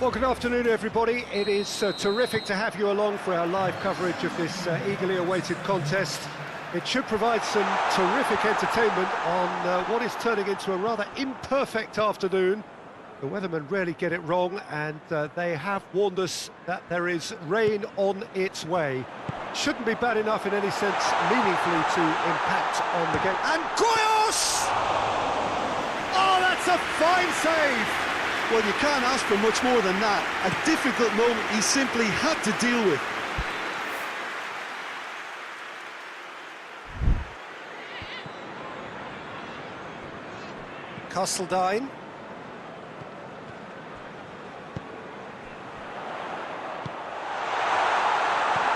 Well, good afternoon, everybody. It is terrific to have you along for our live coverage of this eagerly awaited contest. It should provide some terrific entertainment on what is turning into a rather imperfect afternoon. The weathermen rarely get it wrong, and they have warned us that there is rain on its way. Shouldn't be bad enough in any sense meaningfully to impact on the game. And Goyos! Oh, that's a fine save! Well, you can't ask for much more than that. A difficult moment he simply had to deal with. Castledine.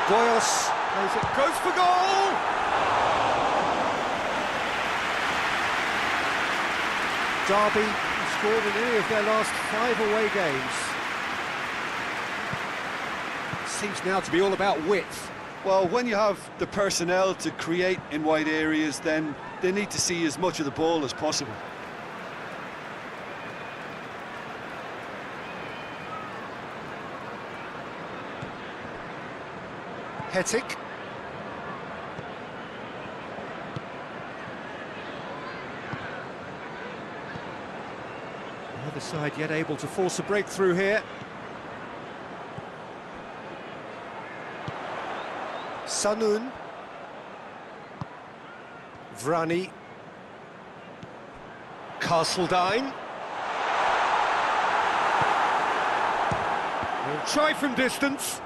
Goyos plays it, goes for goal! Derby scored in any of their last 5 away games. Seems now to be all about width. Well, when you have the personnel to create in wide areas, then they need to see as much of the ball as possible. Hetic. The other side yet able to force a breakthrough here. Sanun. Vrani. Castledine. He'll try from distance.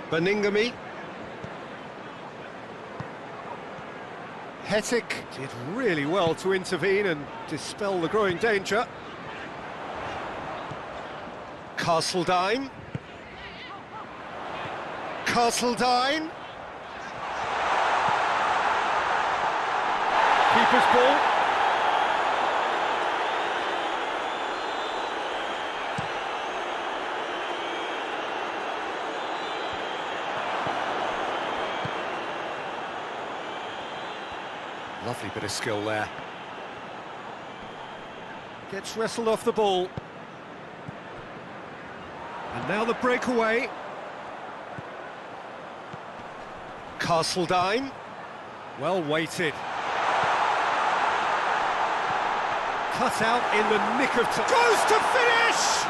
Beningame. Hetic did really well to intervene and dispel the growing danger. Castledine. Castledine. Keeper's ball. Lovely bit of skill there. Gets wrestled off the ball. And now the breakaway. Castledine. Well weighted. Cut out in the nick of time. Goes to finish!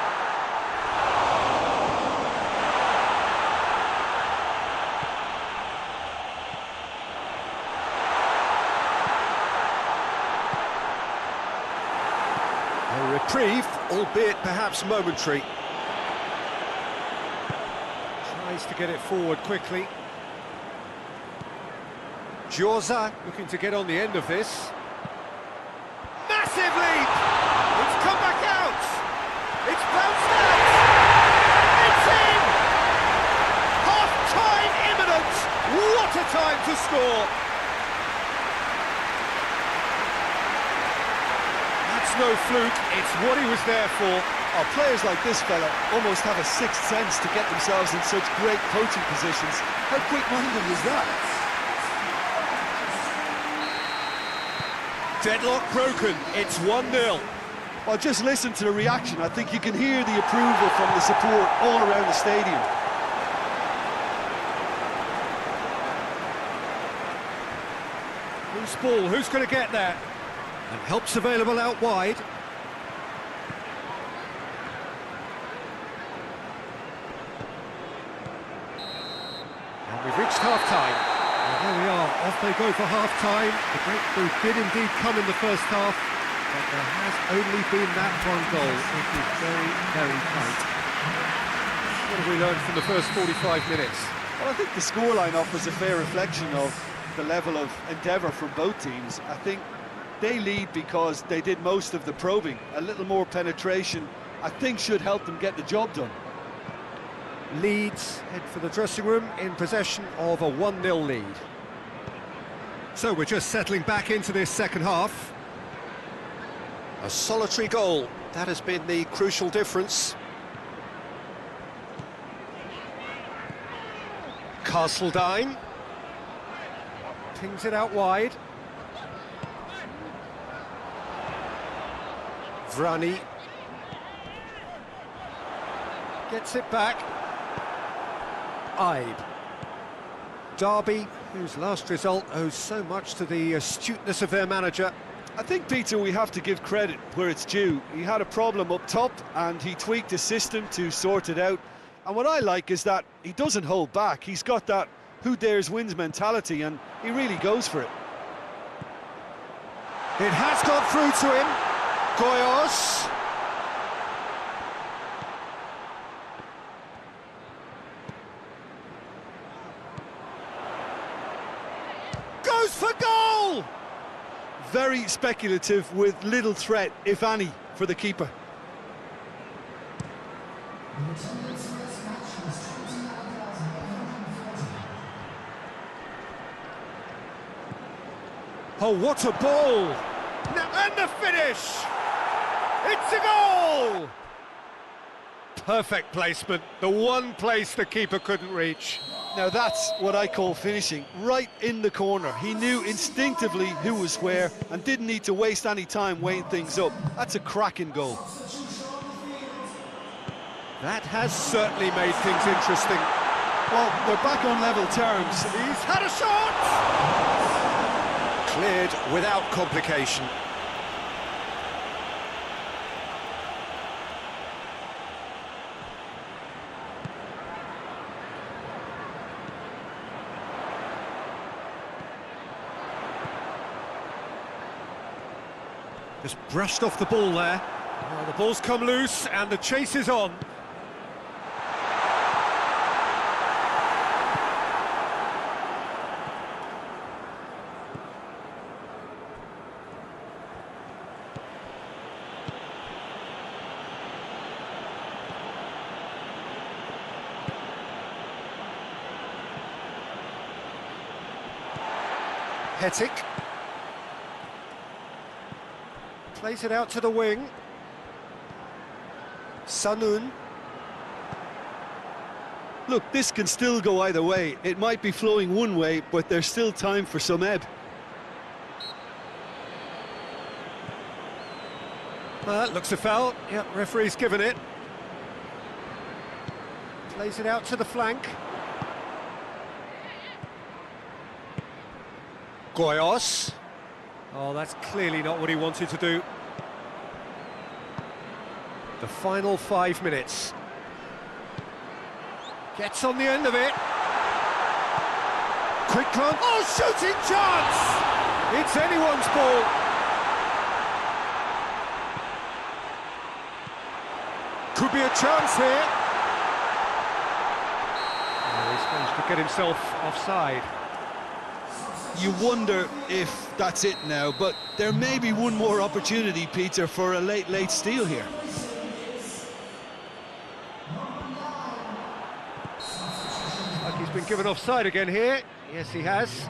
A reprieve, albeit perhaps momentary. Tries to get it forward quickly. Giorza looking to get on the end of this. Massive leap! It's come back out! It's bounced out! It's in! Half-time imminent! What a time to score! No fluke, it's what he was there for. Oh, players like this fella almost have a sixth sense to get themselves in such great coaching positions. How quick-minded is that? Deadlock broken, it's 1-0. Well, just listen to the reaction. I think you can hear the approval from the support all around the stadium. Who's ball? Who's going to get there? And help's available out wide. And we've reached half-time. And there we are, off they go for half-time. The breakthrough did indeed come in the first half, but there has only been that one goal. It is very, very tight. What have we learned from the first 45 minutes? Well, I think the scoreline offers a fair reflection of the level of endeavour from both teams. I think they lead because they did most of the probing. A little more penetration, I think, should help them get the job done. Leeds head for the dressing room in possession of a 1-0 lead. So we're just settling back into this second half. A solitary goal, that has been the crucial difference. Castledine pings it out wide. Vrani gets it back. Ibe. Derby, whose last result owes so much to the astuteness of their manager. I think, Peter, we have to give credit where it's due. He had a problem up top and he tweaked his system to sort it out. And what I like is that he doesn't hold back. He's got that who dares wins mentality and he really goes for it. It has gone through to him. Goyos. Goes for goal! Very speculative with little threat, if any, for the keeper. Oh, what a ball! And the finish! It's a goal! Perfect placement, the one place the keeper couldn't reach. Now that's what I call finishing, right in the corner. He knew instinctively who was where and didn't need to waste any time weighing things up. That's a cracking goal. That has certainly made things interesting. Well, they're back on level terms. He's had a shot! Cleared without complication. Just brushed off the ball there. Well, the ball's come loose and the chase is on. Hetic. Plays it out to the wing. Sanun. Look, this can still go either way. It might be flowing one way, but there's still time for some ebb. That looks a foul. Yep, referee's given it. Plays it out to the flank. Goyos. Oh, that's clearly not what he wanted to do. The final 5 minutes. Gets on the end of it. Quick run. Oh, shooting chance! It's anyone's ball. Could be a chance here. Oh, he's managed to get himself offside. You wonder if that's it now, but there may be one more opportunity, Peter, for a late steal here. Like he's been given offside again here. Yes, he has.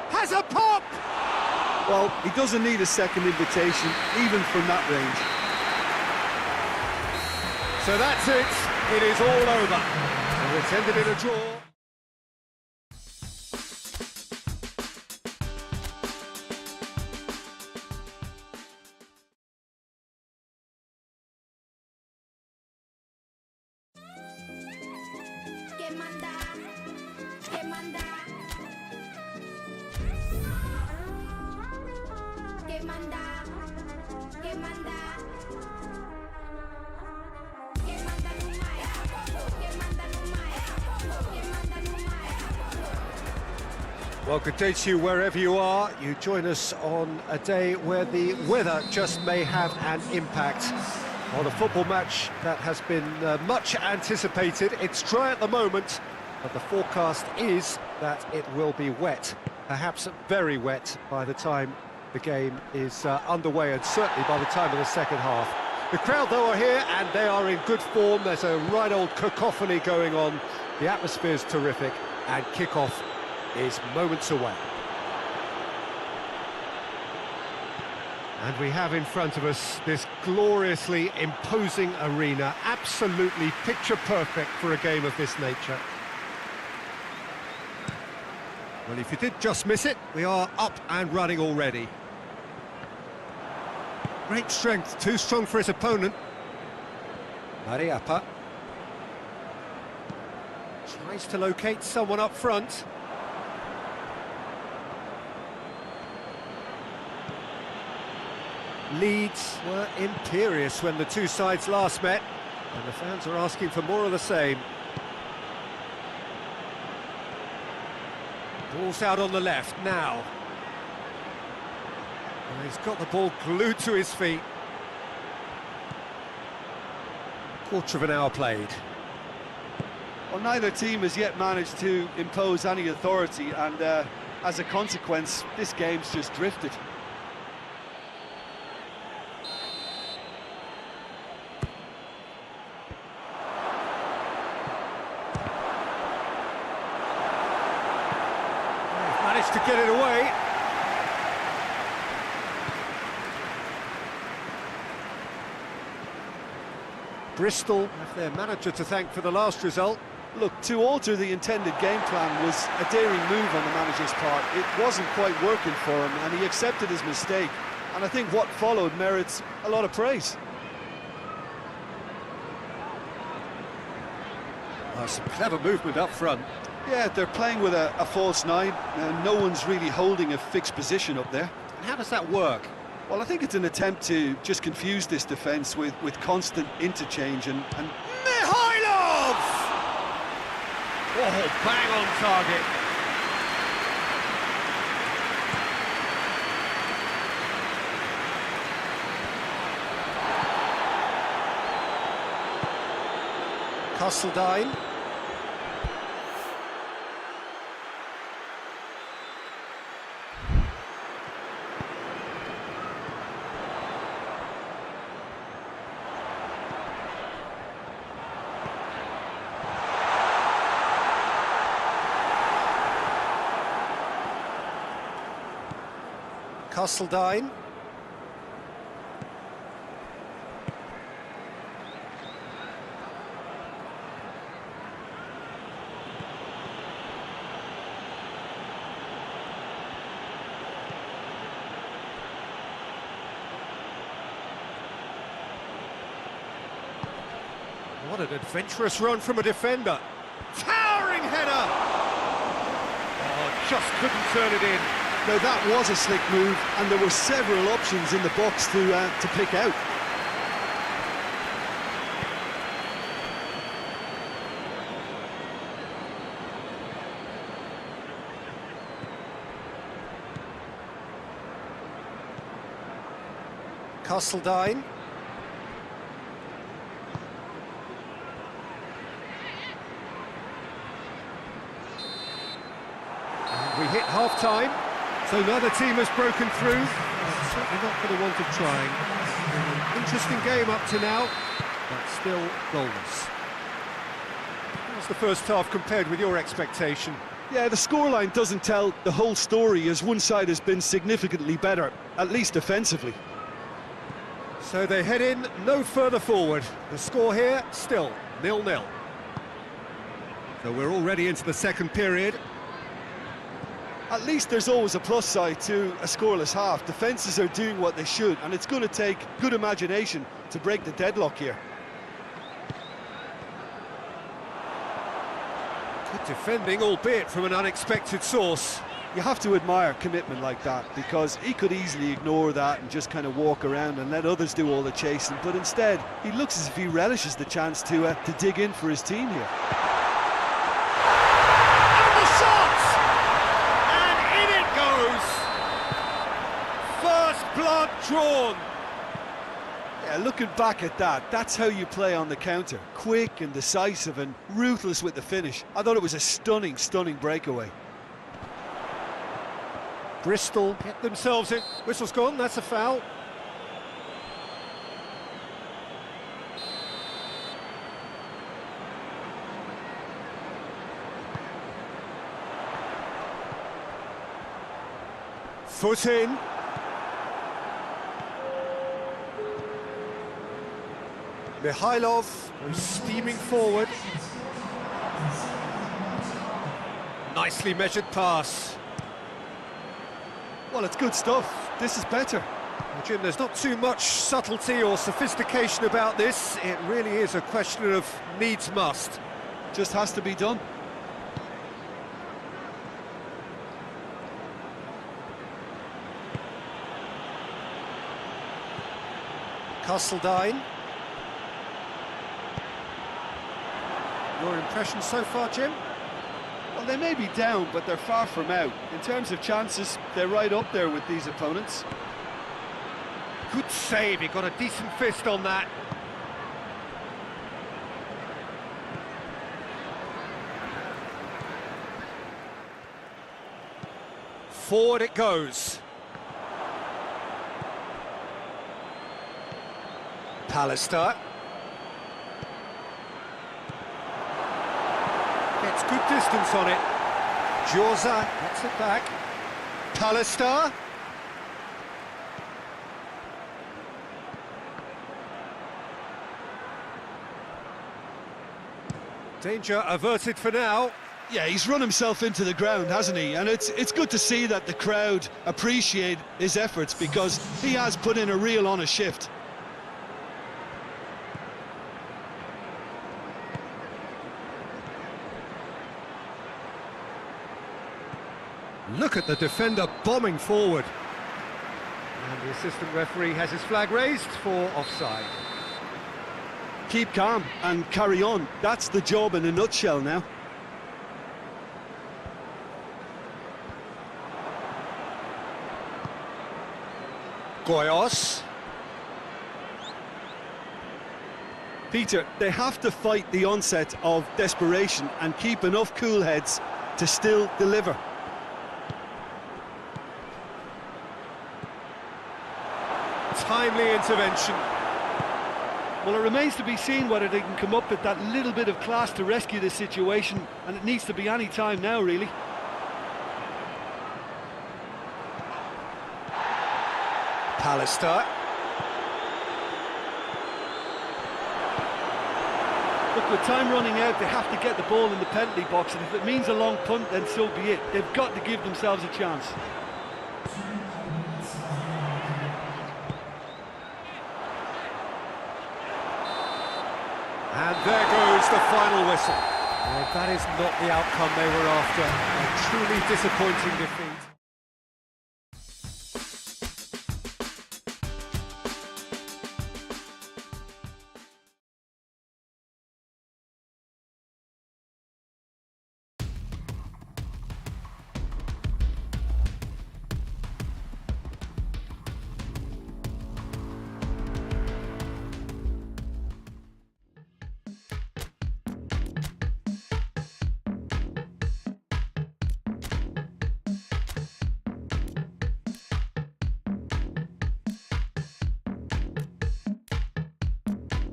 Has a pop! Well, he doesn't need a second invitation, even from that range. So that's it. It is all over. And it's ended in a draw. Que manda, que manda, que manda, que manda, que manda no mais, que manda no mais, que manda no mais. Well, good day to you wherever you are. You join us on a day where the weather just may have an impact on a football match that has been much anticipated. It's dry at the moment, but the forecast is that it will be wet, perhaps very wet by the time the game is underway, and certainly by the time of the second half. The crowd, though, are here, and they are in good form. There's a right old cacophony going on. The atmosphere's terrific, and kick-off is moments away. And we have in front of us this gloriously imposing arena, absolutely picture-perfect for a game of this nature. Well, if you did just miss it, we are up and running already. Great strength, too strong for his opponent. Mariappa tries to locate someone up front. Leeds were imperious when the two sides last met, and the fans are asking for more of the same. Ball's out on the left now. And he's got the ball glued to his feet. Quarter of an hour played. Well, neither team has yet managed to impose any authority, and as a consequence, this game's just drifted. Managed to get it away. Bristol have their manager to thank for the last result. Look, to alter the intended game plan was a daring move on the manager's part. It wasn't quite working for him, and he accepted his mistake. And I think what followed merits a lot of praise. Some clever movement up front. Yeah, they're playing with a false nine, and no one's really holding a fixed position up there. And how does that work? Well, I think it's an attempt to just confuse this defence with constant interchange and Mikhailov! Oh, bang on target. Castledine. Castledine. What an adventurous run from a defender. Towering header! Oh, just couldn't turn it in. now that was a slick move, and there were several options in the box to pick out. Castledine. We hit half-time, so neither team has broken through. Certainly not for the want of trying. An interesting game up to now, but still goalless. How's the first half compared with your expectation? Yeah, the scoreline doesn't tell the whole story, as one side has been significantly better, at least defensively. So they head in no further forward. The score here, still 0-0. So we're already into the second period. At least there's always a plus side to a scoreless half. Defences are doing what they should, and it's going to take good imagination to break the deadlock here. Good defending, albeit from an unexpected source. You have to admire commitment like that, because he could easily ignore that and just kind of walk around and let others do all the chasing, but instead he looks as if he relishes the chance to dig in for his team here. And the shot! And in it goes! First blood drawn. Yeah, looking back at that, that's how you play on the counter. Quick and decisive and ruthless with the finish. I thought it was a stunning, stunning breakaway. Bristol get themselves in. Whistle's gone, that's a foul. Foot in. Mikhailov goes steaming forward. Nicely measured pass. Well, it's good stuff. This is better. Well, Jim, there's not too much subtlety or sophistication about this. It really is a question of needs must. Just has to be done. Castledine. Your impression so far, Jim? Well, they may be down, but they're far from out. In terms of chances, they're right up there with these opponents. Good save, he got a decent fist on that. Forward it goes. Pallister. Gets good distance on it. Jorza gets it back. Pallister. Danger averted for now. Yeah, he's run himself into the ground, hasn't he? And it's good to see that the crowd appreciate his efforts, because he has put in a real honest shift. Look at the defender bombing forward. And the assistant referee has his flag raised for offside. Keep calm and carry on. That's the job in a nutshell now. Goyos. Peter, they have to fight the onset of desperation and keep enough cool heads to still deliver. Timely intervention. Well, it remains to be seen whether they can come up with that little bit of class to rescue this situation, and it needs to be any time now, really. Pallister. Look, with time running out, they have to get the ball in the penalty box, and if it means a long punt, then so be it. They've got to give themselves a chance. And there goes the final whistle. Well, that is not the outcome they were after. A truly disappointing defeat.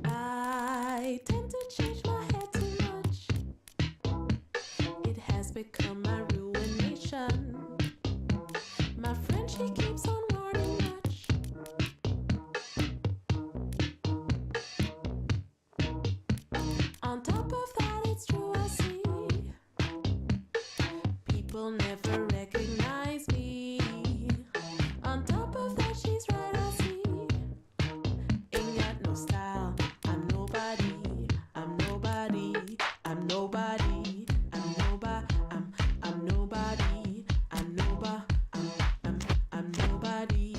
I tend to change my head too much. It has become my ruination. My friend, she keeps on warning much. On top of that, it's true, I see people never recognize me. On top of that, she's right, I see. Ain't got no style. I'm nobody. I'm nobody. I'm nobody. I'm nobody. I'm nobody. I'm nobody. I'm nobody.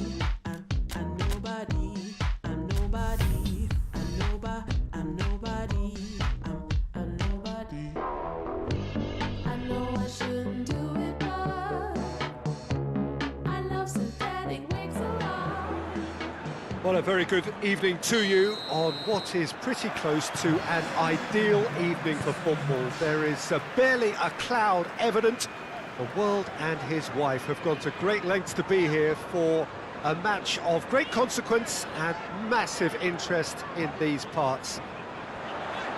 I'm nobody. I'm nobody. I'm nobody. I'm nobody. I'm nobody. I know I shouldn't do it, but I love synthetic wigs a lot. Well, a very good evening to you on what is pretty close to an ideal evening for football. There is barely a cloud evident. The world and his wife have gone to great lengths to be here for a match of great consequence and massive interest in these parts.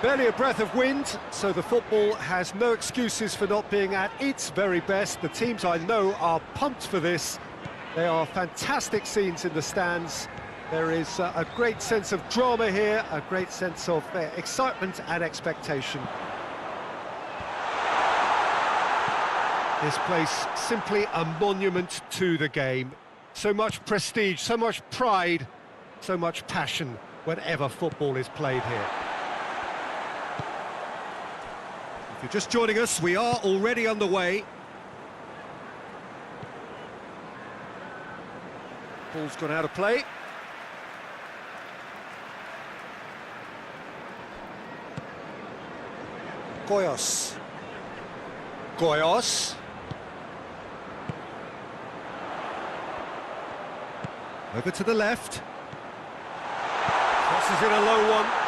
Barely a breath of wind, so the football has no excuses for not being at its very best. The teams I know are pumped for this, They are fantastic scenes in the stands. There is a great sense of drama here, a great sense of excitement and expectation. This place simply a monument to the game. So much prestige, so much pride, so much passion whenever football is played here. If you're just joining us, we are already underway. Ball's gone out of play. Goyos. Goyos. Over to the left. Crosses in a low one.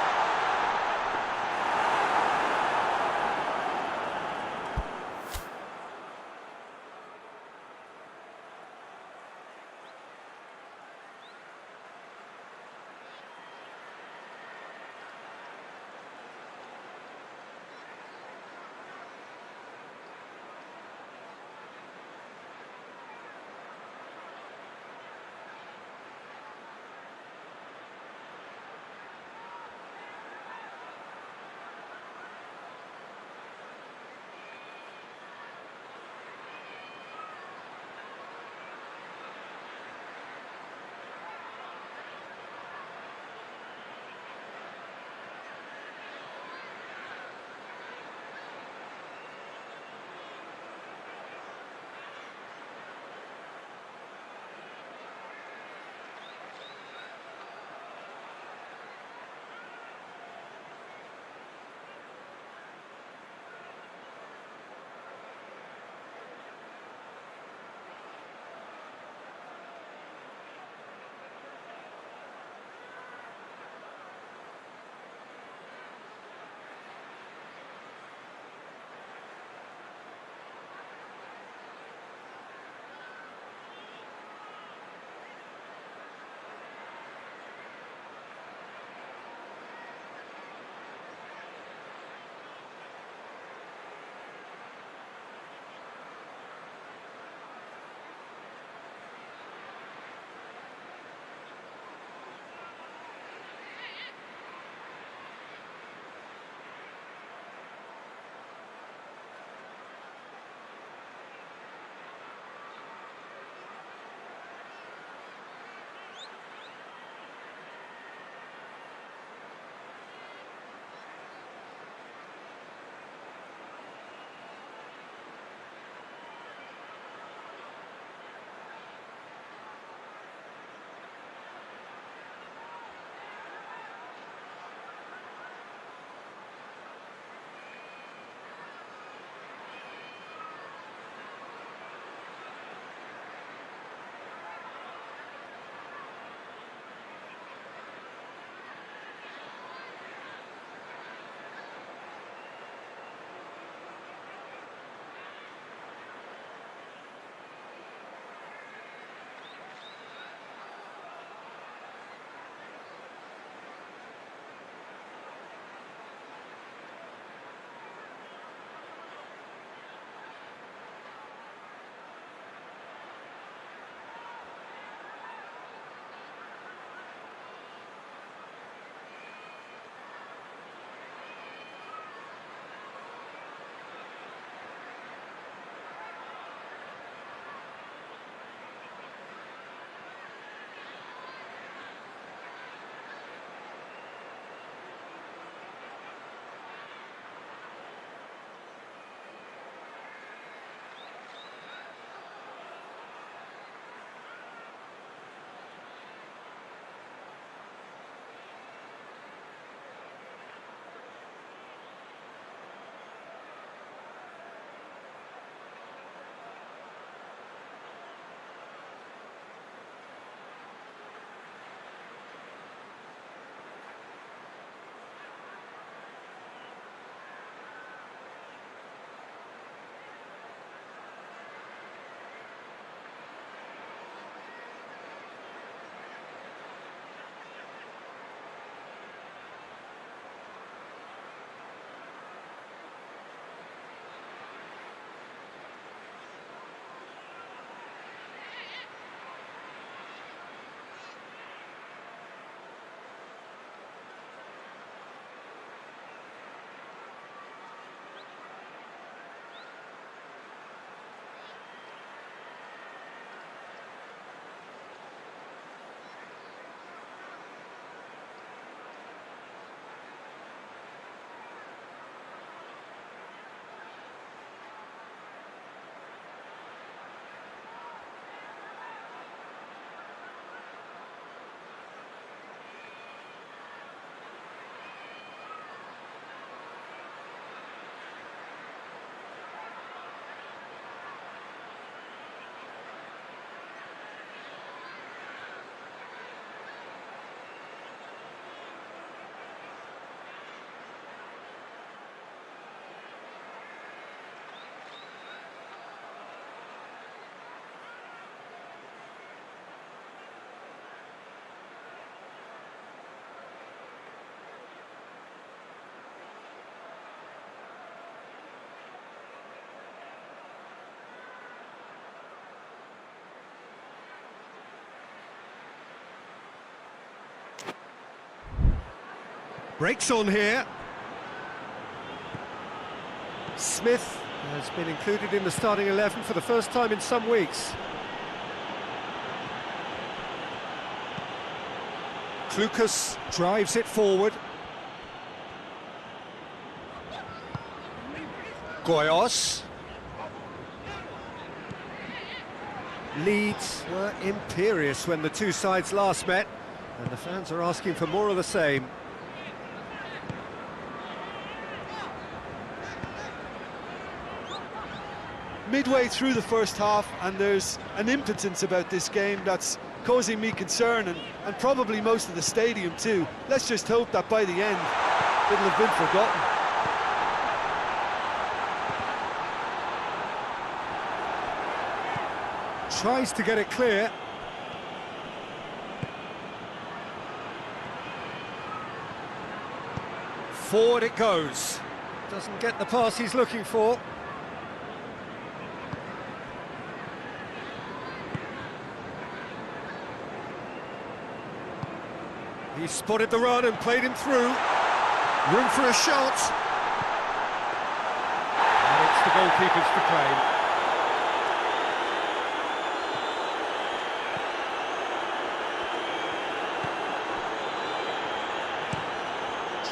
Breaks on here. Smith has been included in the starting 11 for the first time in some weeks. Klukas drives it forward. Goyos. Leeds were imperious when the two sides last met, and the fans are asking for more of the same. Midway through the first half, and there's an impotence about this game that's causing me concern, and probably most of the stadium too. Let's just hope that by the end it'll have been forgotten. Tries to get it clear. Forward it goes. Doesn't get the pass he's looking for. He spotted the run and played him through. Room for a shot. And it's the goalkeeper's to claim.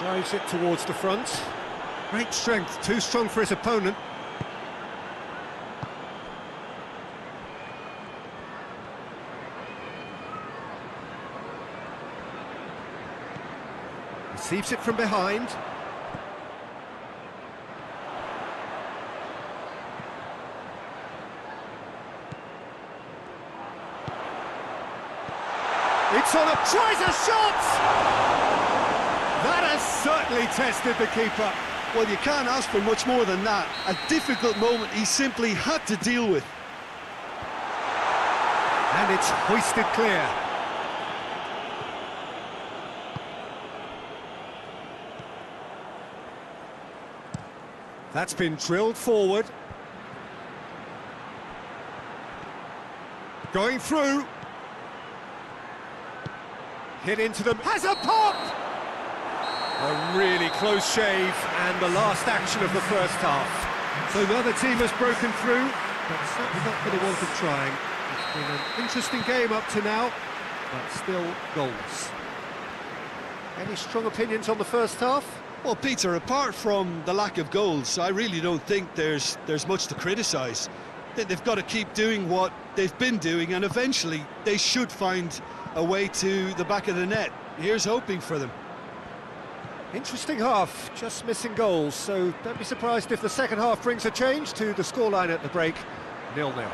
Drives it towards the front. Great strength, too strong for his opponent. Receives it from behind. It's on a... tries a shot! That has certainly tested the keeper. Well, you can't ask for much more than that. A difficult moment he simply had to deal with. And it's hoisted clear. That's been drilled forward. Going through. Hit into them. Has a pop! A really close shave, and the last action of the first half. So neither team has broken through, but certainly not for the want of trying. It's been an interesting game up to now, but still goals. Any strong opinions on the first half? Well, Peter, apart from the lack of goals, I really don't think there's much to criticise. They've got to keep doing what they've been doing, and eventually they should find a way to the back of the net. Here's hoping for them. Interesting half, just missing goals, so don't be surprised if the second half brings a change to the scoreline at the break, 0-0.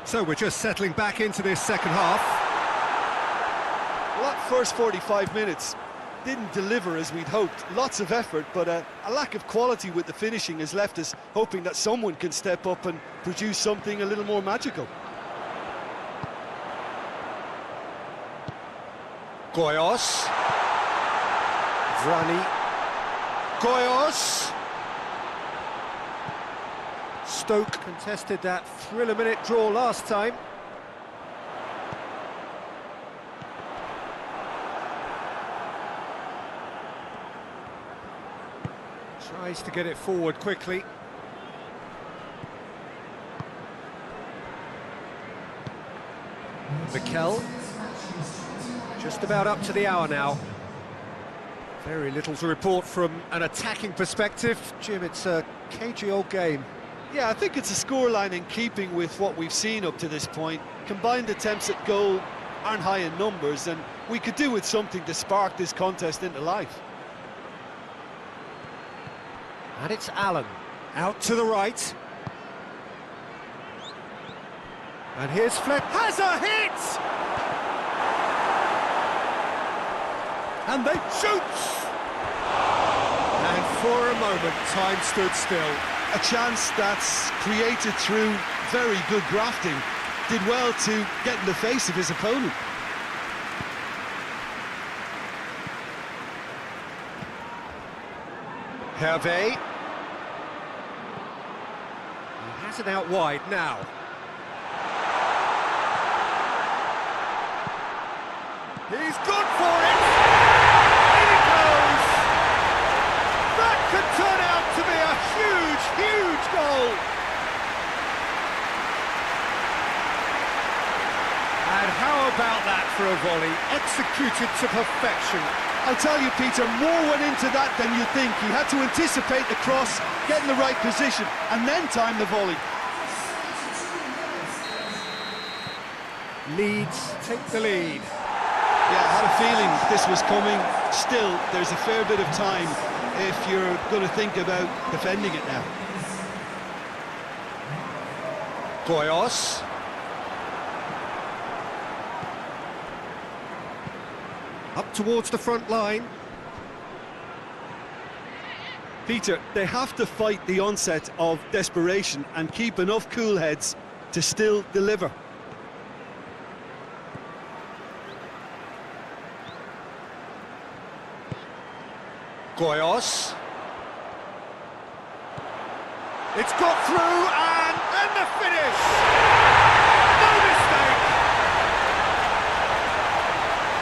So we're just settling back into this second half. Well, that first 45 minutes didn't deliver as we'd hoped. Lots of effort, but a lack of quality with the finishing has left us hoping that someone can step up and produce something a little more magical. Goyos. Vrani. Goyos. Stoke contested that thriller-minute draw last time. Tries to get it forward quickly. Mikel. Just about up to the hour now. Very little to report from an attacking perspective. Jim, it's a cagey old game. Yeah, I think it's a scoreline in keeping with what we've seen up to this point. Combined attempts at goal aren't high in numbers, and we could do with something to spark this contest into life. And it's Allen, out to the right. And here's Flett, has a hit! And they shoot! And for a moment, time stood still. A chance that's created through very good grafting. Did well to get in the face of his opponent. Hervé. He has it out wide now. He's good for it! In it executed to perfection. I'll tell you, Peter, more went into that than you think. He had to anticipate the cross, get in the right position, and then time the volley. Leeds take the lead. Yeah, I had a feeling this was coming. Still, there's a fair bit of time if you're going to think about defending it now. Goyos. Up towards the front line. Peter, they have to fight the onset of desperation and keep enough cool heads to still deliver. Goyos. It's got through and then the finish! No mistake!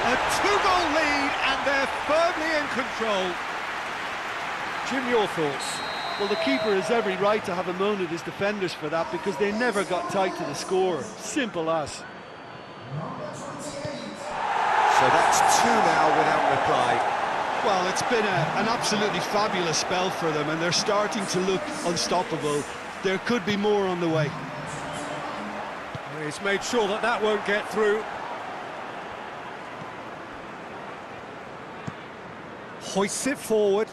A two-goal lead and they're firmly in control. Jim, your thoughts? Well, the keeper has every right to have a moan at his defenders for that because they never got tight to the score. Simple as. So that's two now without reply. Well, it's been an absolutely fabulous spell for them, and they're starting to look unstoppable. There could be more on the way. He's made sure that that won't get through. Hoists it forward,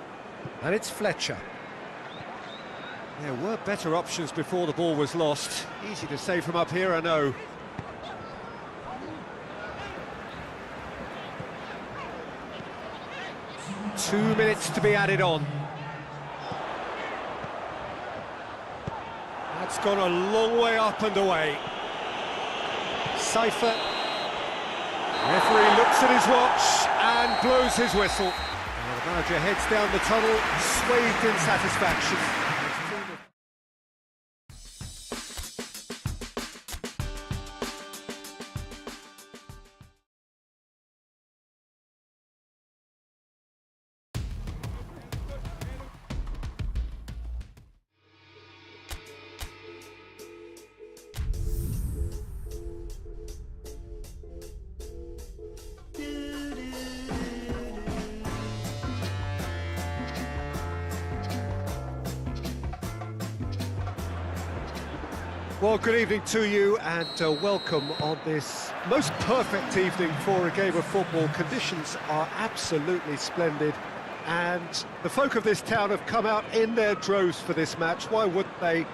and it's Fletcher. There were better options before the ball was lost. Easy to say from up here, I know. Two minutes to be added on. That's gone a long way up and away. Cypher. Referee looks at his watch and blows his whistle. And the manager heads down the tunnel, swathed in satisfaction. Well, good evening to you and welcome on this most perfect evening for a game of football. Conditions are absolutely splendid and the folk of this town have come out in their droves for this match. Why wouldn't they?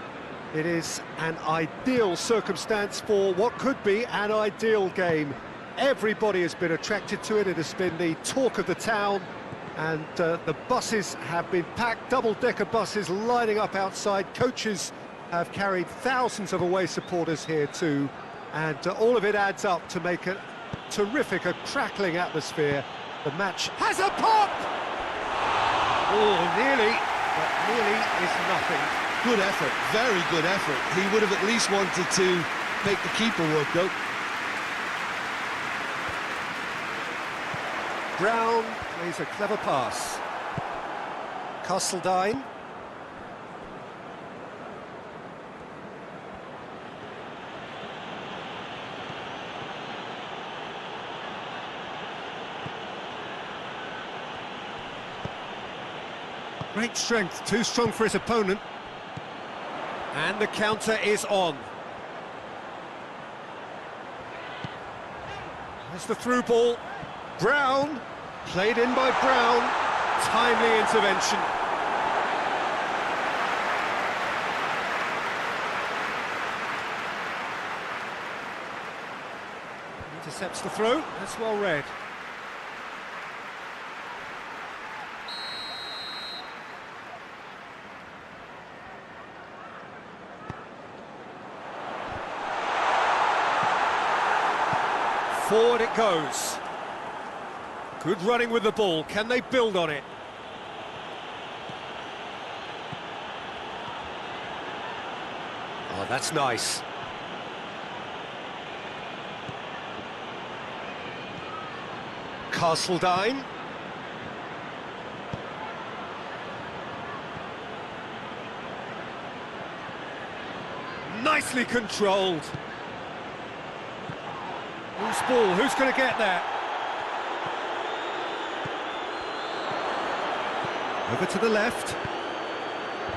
It is an ideal circumstance for what could be an ideal game. Everybody has been attracted to it. It has been the talk of the town and the buses have been packed, double-decker buses lining up outside. Coaches have carried thousands of away supporters here too, and all of it adds up to make a terrific, a crackling atmosphere. The match has a pop! Oh, nearly, but nearly is nothing. Good effort, very good effort. He would have at least wanted to make the keeper work though. Brown plays a clever pass. Castledine. Great strength, too strong for his opponent. And the counter is on. There's the through ball. Brown, played in by Brown. Timely intervention. Intercepts the throw, that's well read. Forward it goes. Good running with the ball. Can they build on it? Oh, that's nice. Castledine. Nicely controlled. Loose ball, who's going to get there? Over to the left.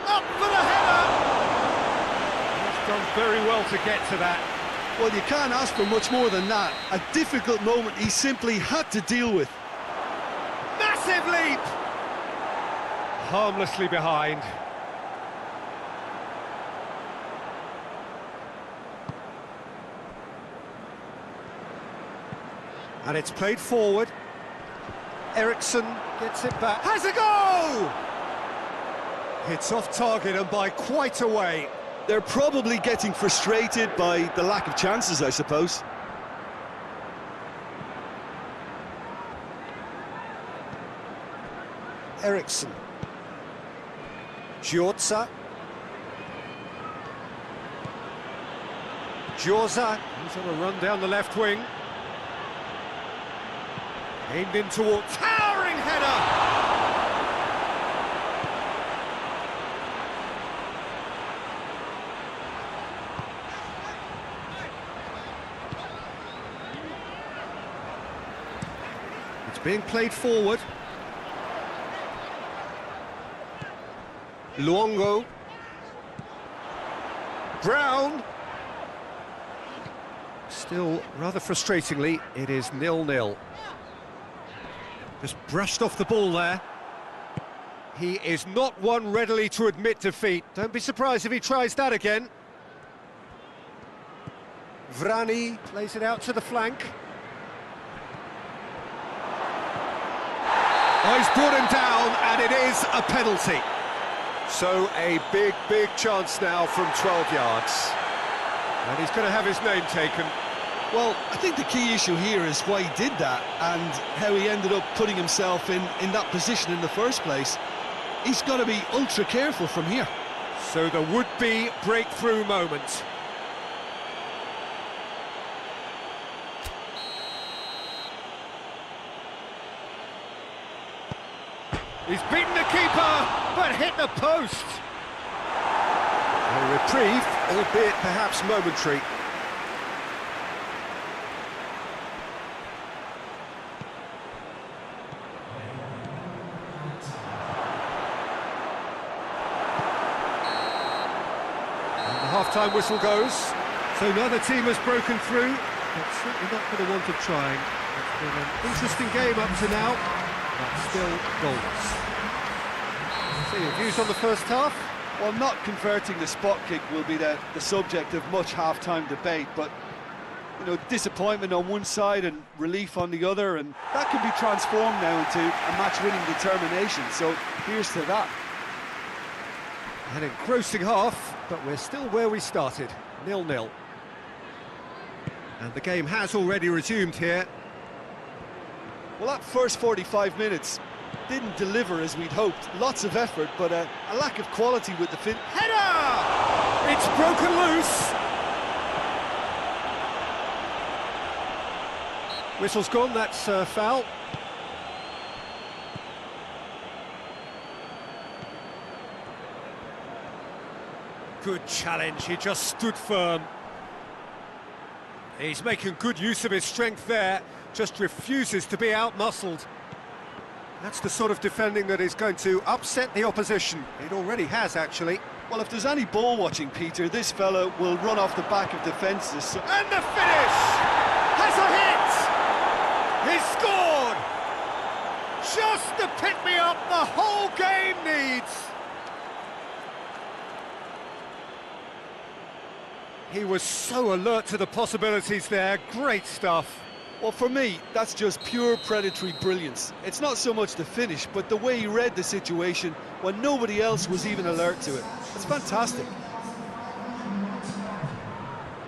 Up for the header! He's done very well to get to that. Well, you can't ask for much more than that. A difficult moment he simply had to deal with. Massive leap! Harmlessly behind. And it's played forward. Ericsson gets it back. Has a go! It's off target and by quite a way. They're probably getting frustrated by the lack of chances, I suppose. Ericsson. Giorza. Giorza. He's on a run down the left wing. Aimed in toward... Towering header! It's being played forward. Luongo. Brown. Still, rather frustratingly, it is 0-0. Just brushed off the ball there. He is not one readily to admit defeat. Don't be surprised if he tries that again. Vrani plays it out to the flank. Oh, he's brought him down, and it is a penalty. So a big, big chance now from 12 yards. And he's going to have his name taken. Well, I think the key issue here is why he did that and how he ended up putting himself in that position in the first place. He's got to be ultra careful from here. So the would-be breakthrough moment. He's beaten the keeper, but hit the post. A reprieve, albeit perhaps momentary. And the half-time whistle goes. So neither team has broken through, but certainly not for the want of trying. It's been an interesting game up to now. But still goals. So your views on the first half? Well, not converting the spot kick will be the subject of much half-time debate, but, you know, disappointment on one side and relief on the other, and that can be transformed now into a match-winning determination, so here's to that. An engrossing half, but we're still where we started, 0-0. And the game has already resumed here. Well, that first 45 minutes didn't deliver as we'd hoped. Lots of effort, but a lack of quality with the fin. Header! It's broken loose! Whistle's gone, that's foul. Good challenge, he just stood firm. He's making good use of his strength there, just refuses to be out-muscled. That's the sort of defending that is going to upset the opposition. It already has, actually. Well, if there's any ball watching, Peter, this fella will run off the back of defences. So and the finish! Has a hit! He's scored! Just the pick-me-up the whole game needs! He was so alert to the possibilities there. Great stuff. Well, for me, that's just pure predatory brilliance. It's not so much the finish, but the way he read the situation when nobody else was even alert to it. It's fantastic.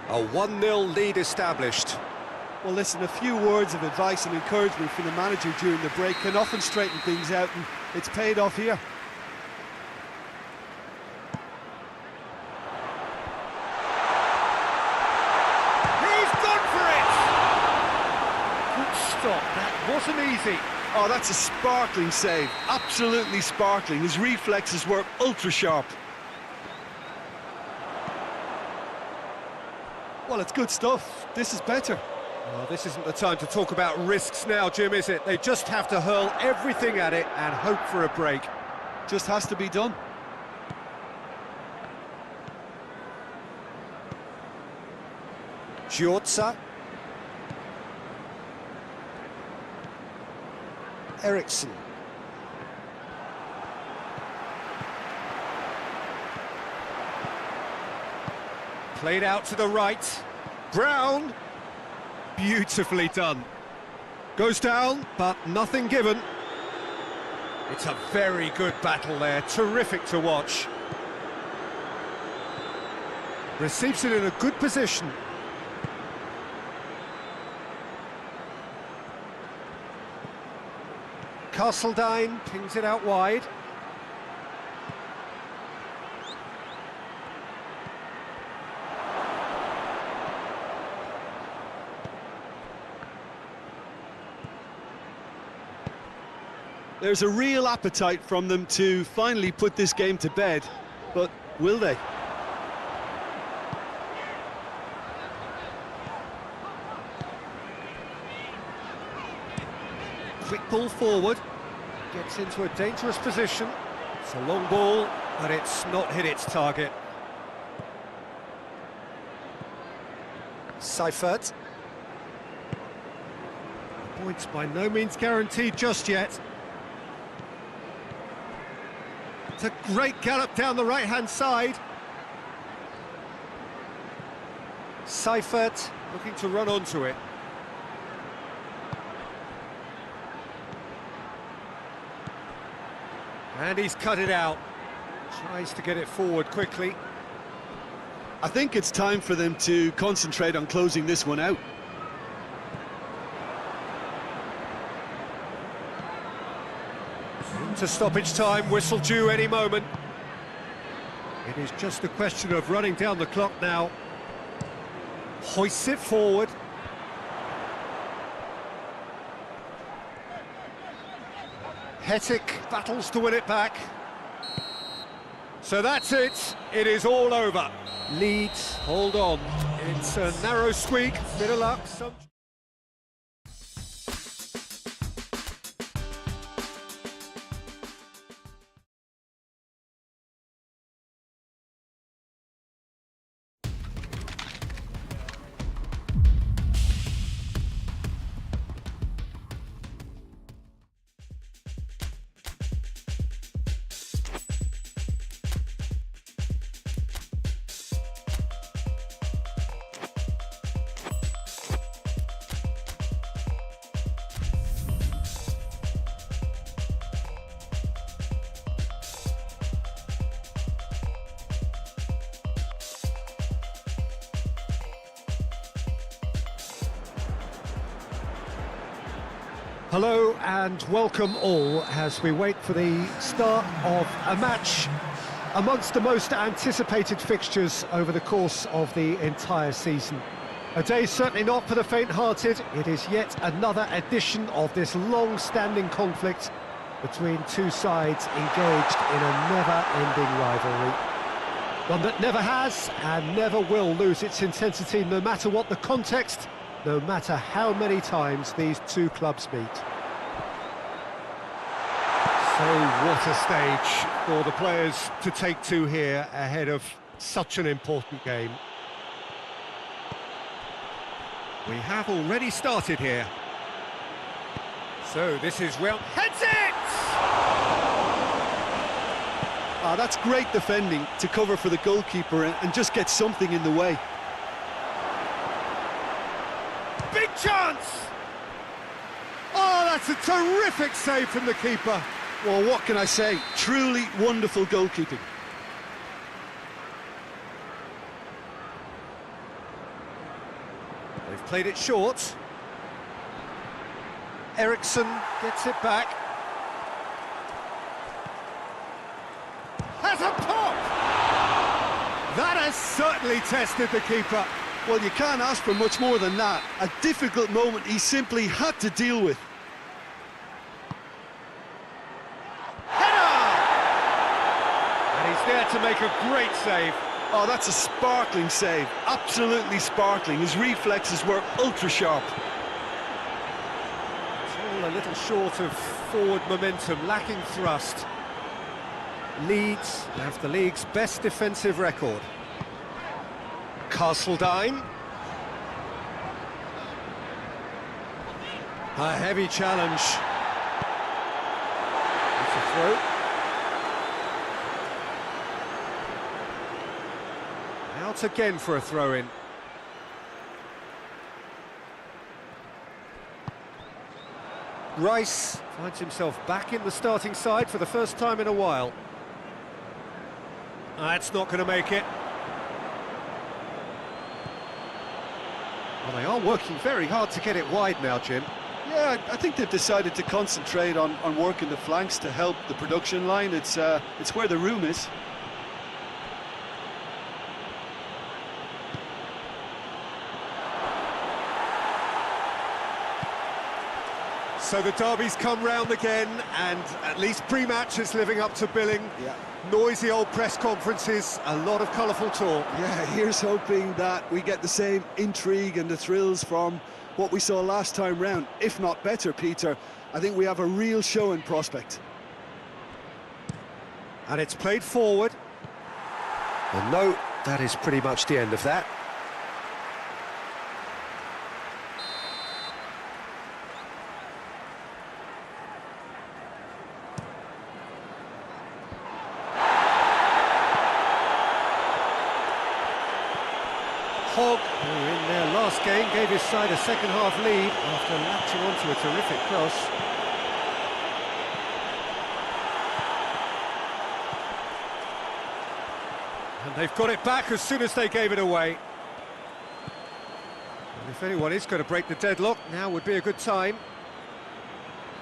A 1-0 lead established. Well, listen, a few words of advice and encouragement from the manager during the break can often straighten things out, and it's paid off here. That wasn't easy. Oh, that's a sparkling save. Absolutely sparkling. His reflexes were ultra sharp. Well, it's good stuff. This is better. Well, this isn't the time to talk about risks now, Jim, is it? They just have to hurl everything at it and hope for a break. Just has to be done. Giorza. Eriksson. Played out to the right. Brown. Beautifully done. Goes down, but nothing given. It's a very good battle there. Terrific to watch. Receives it in a good position. Castledine pings it out wide. There's a real appetite from them to finally put this game to bed, but will they? Quick ball forward. Gets into a dangerous position. It's a long ball, but it's not hit its target. Seifert. Points by no means guaranteed just yet. It's a great gallop down the right-hand side. Seifert. Looking to run onto it. And he's cut it out. Tries to get it forward quickly. I think it's time for them to concentrate on closing this one out. To stoppage time, whistle due any moment. It is just a question of running down the clock now. Hoists it forward. Hettick battles to win it back. So that's it. It is all over. Leeds, hold on. It's a narrow squeak, bit of luck. Hello and welcome all as we wait for the start of a match amongst the most anticipated fixtures over the course of the entire season. A day certainly not for the faint-hearted. It is yet another edition of this long-standing conflict between two sides engaged in a never-ending rivalry. One that never has and never will lose its intensity, no matter what the context, no matter how many times these two clubs meet. So what a stage for the players to take to here ahead of such an important game. We have already started here. So this is well... Heads it! That's great defending to cover for the goalkeeper and just get something in the way. Big chance! Oh, that's a terrific save from the keeper. Well, what can I say? Truly wonderful goalkeeping. They've played it short. Eriksson gets it back. Has a pop! That has certainly tested the keeper. Well, you can't ask for much more than that. A difficult moment he simply had to deal with. Header! And he's there to make a great save. Oh, that's a sparkling save. Absolutely sparkling. His reflexes were ultra sharp. It's all a little short of forward momentum, lacking thrust. Leeds have the league's best defensive record. Castledine. A heavy challenge. It's a throw. Out again for a throw-in. Rice finds himself back in the starting side for the first time in a while. That's not going to make it. Well, they are working very hard to get it wide now, Jim. Yeah, I think they've decided to concentrate on working the flanks to help the production line. It's where the room is. So the derby's come round again, and at least pre-match is living up to billing. Yeah. Noisy old press conferences, a lot of colourful talk. Yeah, here's hoping that we get the same intrigue and the thrills from what we saw last time round, if not better, Peter. I think we have a real show in prospect. And it's played forward. Well, no, that is pretty much the end of that. Hogg, who in their last game gave his side a second-half lead after latching onto a terrific cross. And they've got it back as soon as they gave it away. And if anyone is going to break the deadlock, now would be a good time.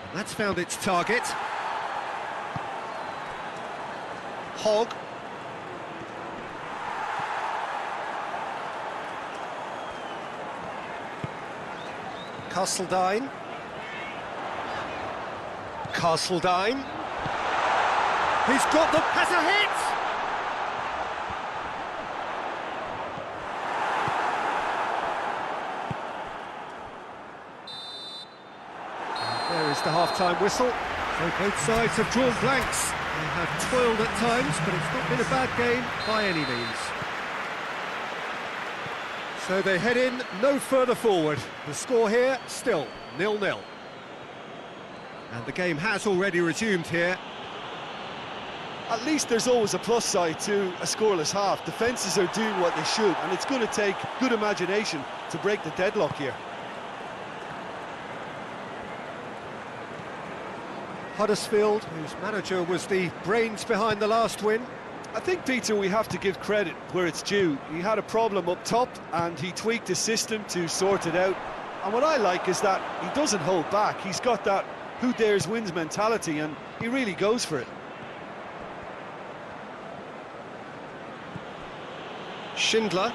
And that's found its target. Hogg. Castledine. Castledine. He's got them. Has a hit! And there is the half-time whistle. So both sides have drawn blanks. They have toiled at times, but it's not been a bad game by any means. So they head in no further forward. The score here, still 0-0. And the game has already resumed here. At least there's always a plus side to a scoreless half. Defences are doing what they should, and it's going to take good imagination to break the deadlock here. Huddersfield, whose manager was the brains behind the last win. I think, Peter, we have to give credit where it's due. He had a problem up top and he tweaked his system to sort it out. And what I like is that he doesn't hold back. He's got that who dares wins mentality, and he really goes for it. Schindler.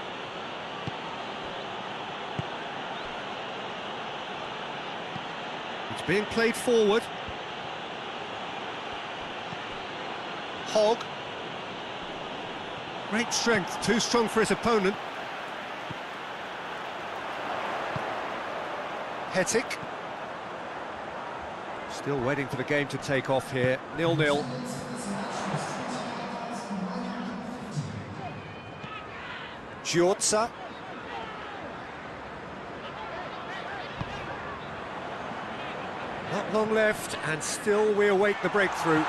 It's being played forward. Hogg. Great strength, too strong for his opponent. Hettick. Still waiting for the game to take off here, 0-0. Giorza. Not long left, and still we await the breakthrough.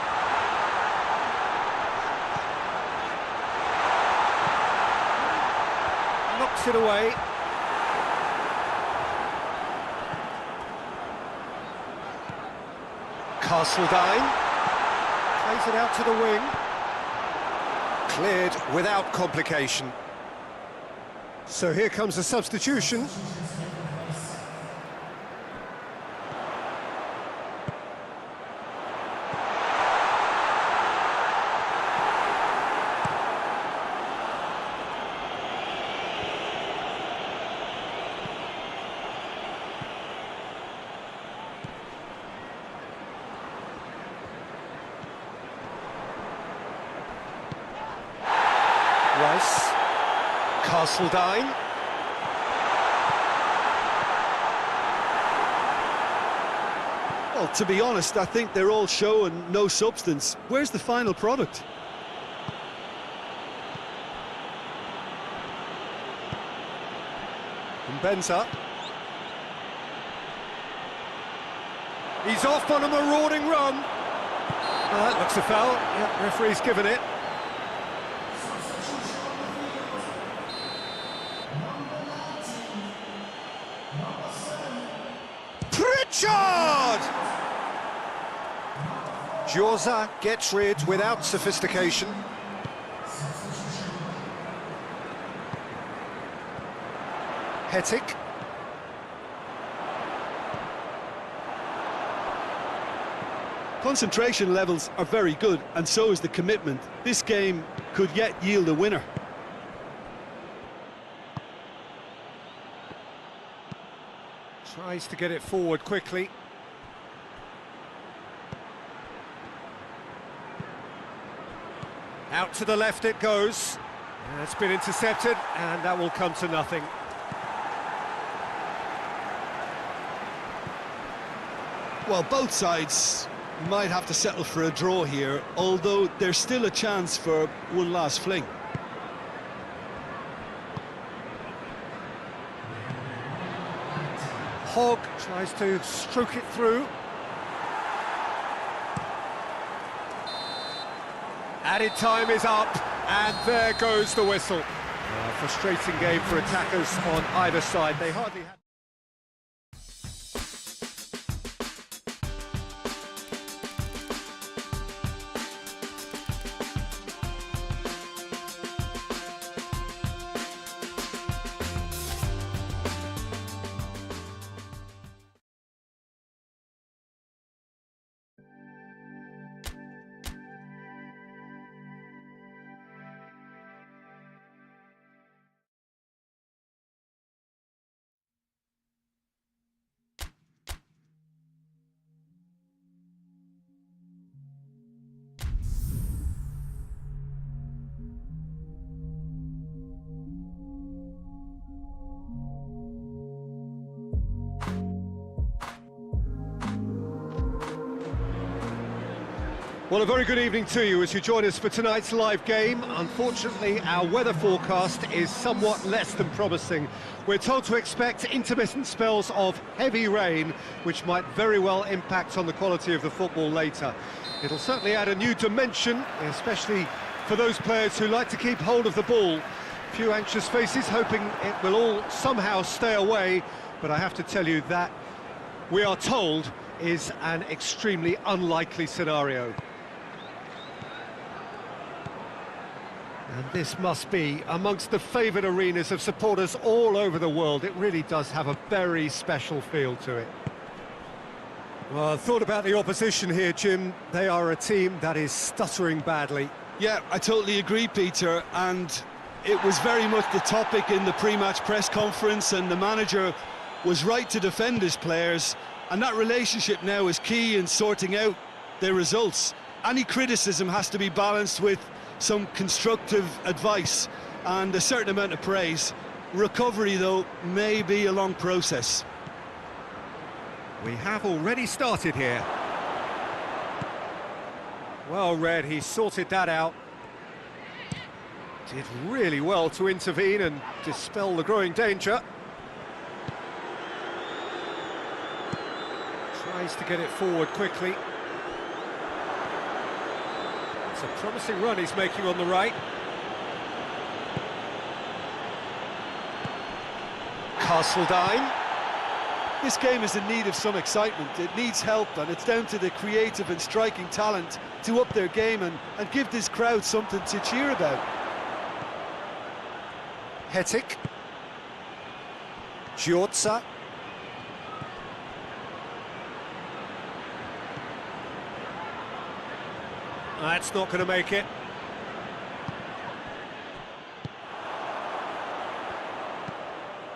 Knocks it away. Castledine plays it out to the wing. Cleared without complication. So here comes a substitution. Rice, Castledine. Well, to be honest, I think they're all show and no substance. Where's the final product? And bends up. He's off on a marauding run. That looks a foul. Yeah, referee's given it. Pritchard! Josa gets rid without sophistication. Hetic. Concentration levels are very good, and so is the commitment. This game could yet yield a winner. Tries to get it forward quickly. Out to the left it goes. It's been intercepted, and that will come to nothing. Well, both sides might have to settle for a draw here, although there's still a chance for one last fling. Hogg tries to stroke it through. Added time is up, and there goes the whistle. A frustrating game for attackers on either side. They hardly had... Well, a very good evening to you as you join us for tonight's live game. Unfortunately, our weather forecast is somewhat less than promising. We're told to expect intermittent spells of heavy rain, which might very well impact on the quality of the football later. It'll certainly add a new dimension, especially for those players who like to keep hold of the ball. A few anxious faces hoping it will all somehow stay away, but I have to tell you that we are told is an extremely unlikely scenario. And this must be amongst the favoured arenas of supporters all over the world. It really does have a very special feel to it. Well, I thought about the opposition here, Jim. They are a team that is stuttering badly. Yeah, I totally agree, Peter, and it was very much the topic in the pre-match press conference, and the manager was right to defend his players, and that relationship now is key in sorting out their results. Any criticism has to be balanced with some constructive advice and a certain amount of praise. Recovery, though, may be a long process. We have already started here. Well read, he sorted that out. Did really well to intervene and dispel the growing danger. Tries to get it forward quickly. It's a promising run he's making on the right. Castledine. This game is in need of some excitement. It needs help, and it's down to the creative and striking talent to up their game and give this crowd something to cheer about. Hetic. Giorza. That's not going to make it.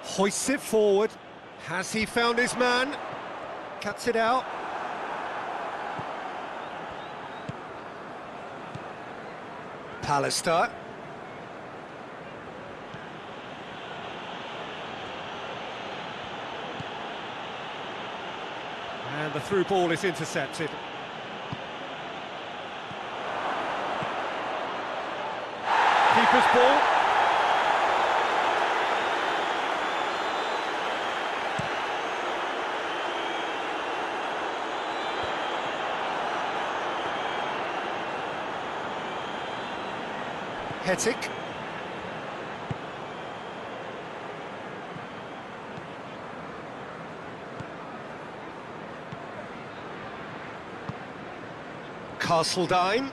Hoists it forward. Has he found his man? Cuts it out. Pallister. And the through ball is intercepted. Keeper's ball. Hetic. Castledine.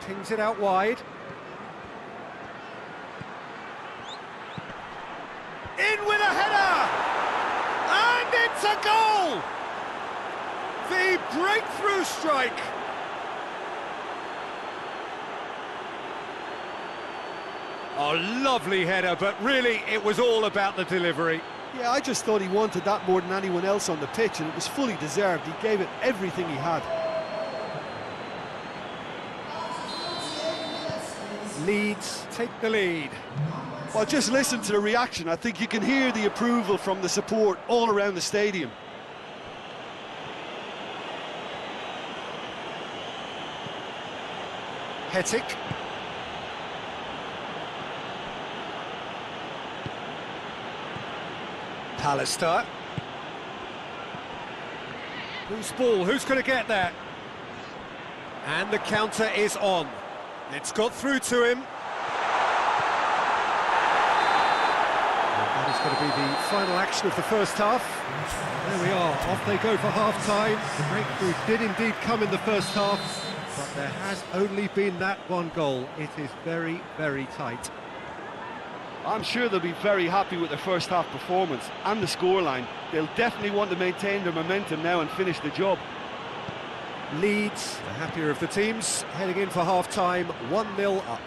Pings it out wide. In with a header! And it's a goal! The breakthrough strike! Oh, lovely header, but really it was all about the delivery. Yeah, I just thought he wanted that more than anyone else on the pitch, and it was fully deserved. He gave it everything he had. Leeds take the lead. Well, just listen to the reaction. I think you can hear the approval from the support all around the stadium. Hetic. Pallister. Whose ball? Who's going to get that? And the counter is on. It's got through to him. And that is going to be the final action of the first half. There we are, off they go for half-time. The breakthrough did indeed come in the first half, but there has only been that one goal. It is very, very tight. I'm sure they'll be very happy with their first half performance and the scoreline. They'll definitely want to maintain their momentum now and finish the job. Leeds, the happier of the teams, heading in for half-time, 1-0 up.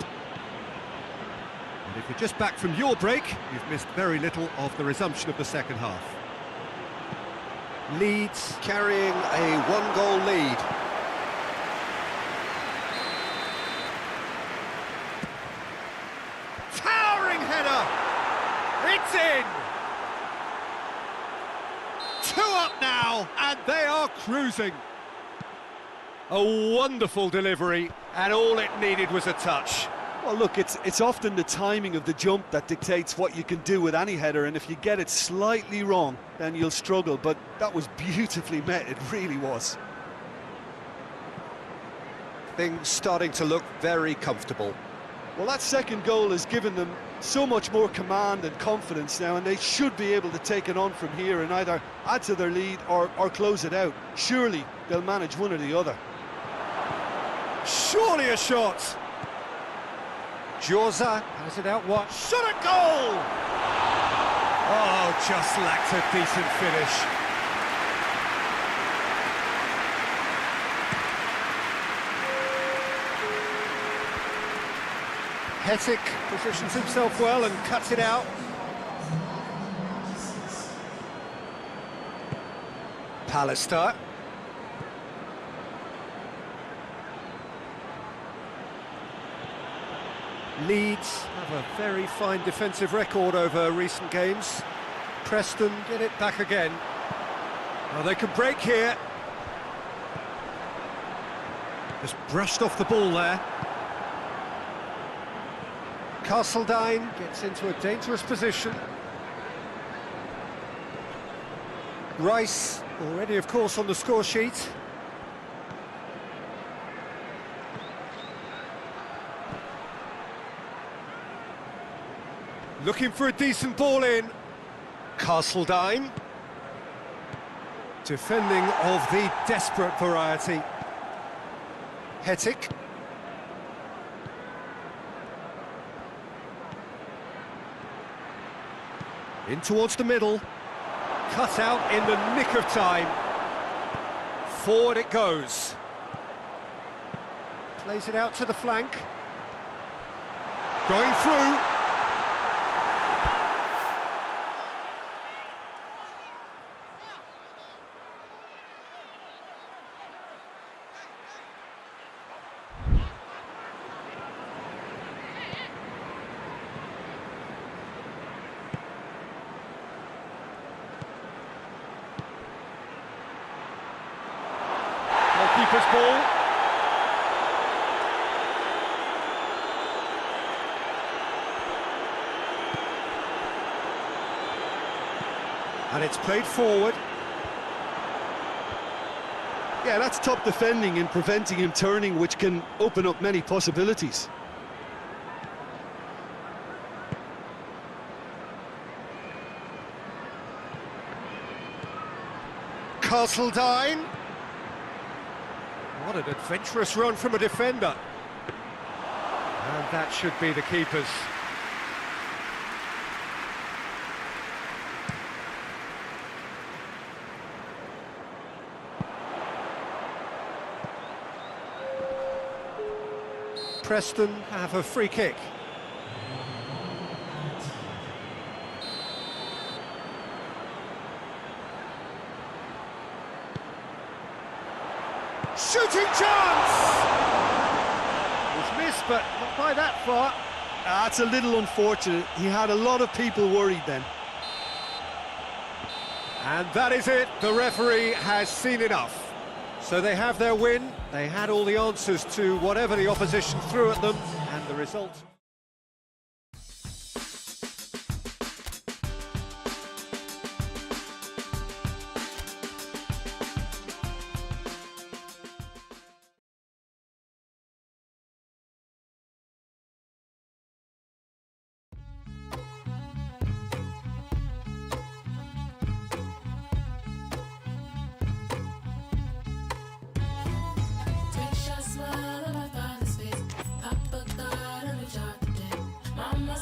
And if you're just back from your break, you've missed very little of the resumption of the second half. Leeds carrying a one-goal lead. Towering header! It's in! 2 up now, and they are cruising. A wonderful delivery, and all it needed was a touch. Well, look, it's often the timing of the jump that dictates what you can do with any header, and if you get it slightly wrong, then you'll struggle, but that was beautifully met, it really was. Things starting to look very comfortable. Well, that second goal has given them so much more command and confidence now, and they should be able to take it on from here and either add to their lead or close it out. Surely they'll manage one or the other. Surely a shot! Jorza has it out wide. Shot a goal! Oh, just lacked a decent finish. Hetic positions himself well and cuts it out. Pallister. Leeds have a very fine defensive record over recent games. Preston get it back again. Well, they can break here. Just brushed off the ball there. Castledine gets into a dangerous position. Rice already, of course, on the score sheet. Looking for a decent ball in. Castledine. Defending of the desperate variety. Hetic. In towards the middle. Cut out in the nick of time. Forward it goes. Plays it out to the flank. Going through. Keeper's ball. And it's played forward. Yeah, that's top defending and preventing him turning, which can open up many possibilities. Castledine. What an adventurous run from a defender. And that should be the keeper's. Preston have a free kick. Shooting chance! Was missed, but not by that far. That's a little unfortunate. He had a lot of people worried then. And that is it. The referee has seen enough. So they have their win. They had all the answers to whatever the opposition threw at them, and the result. Take a smile on my father's face. Papa God, I'm in charge today. Mama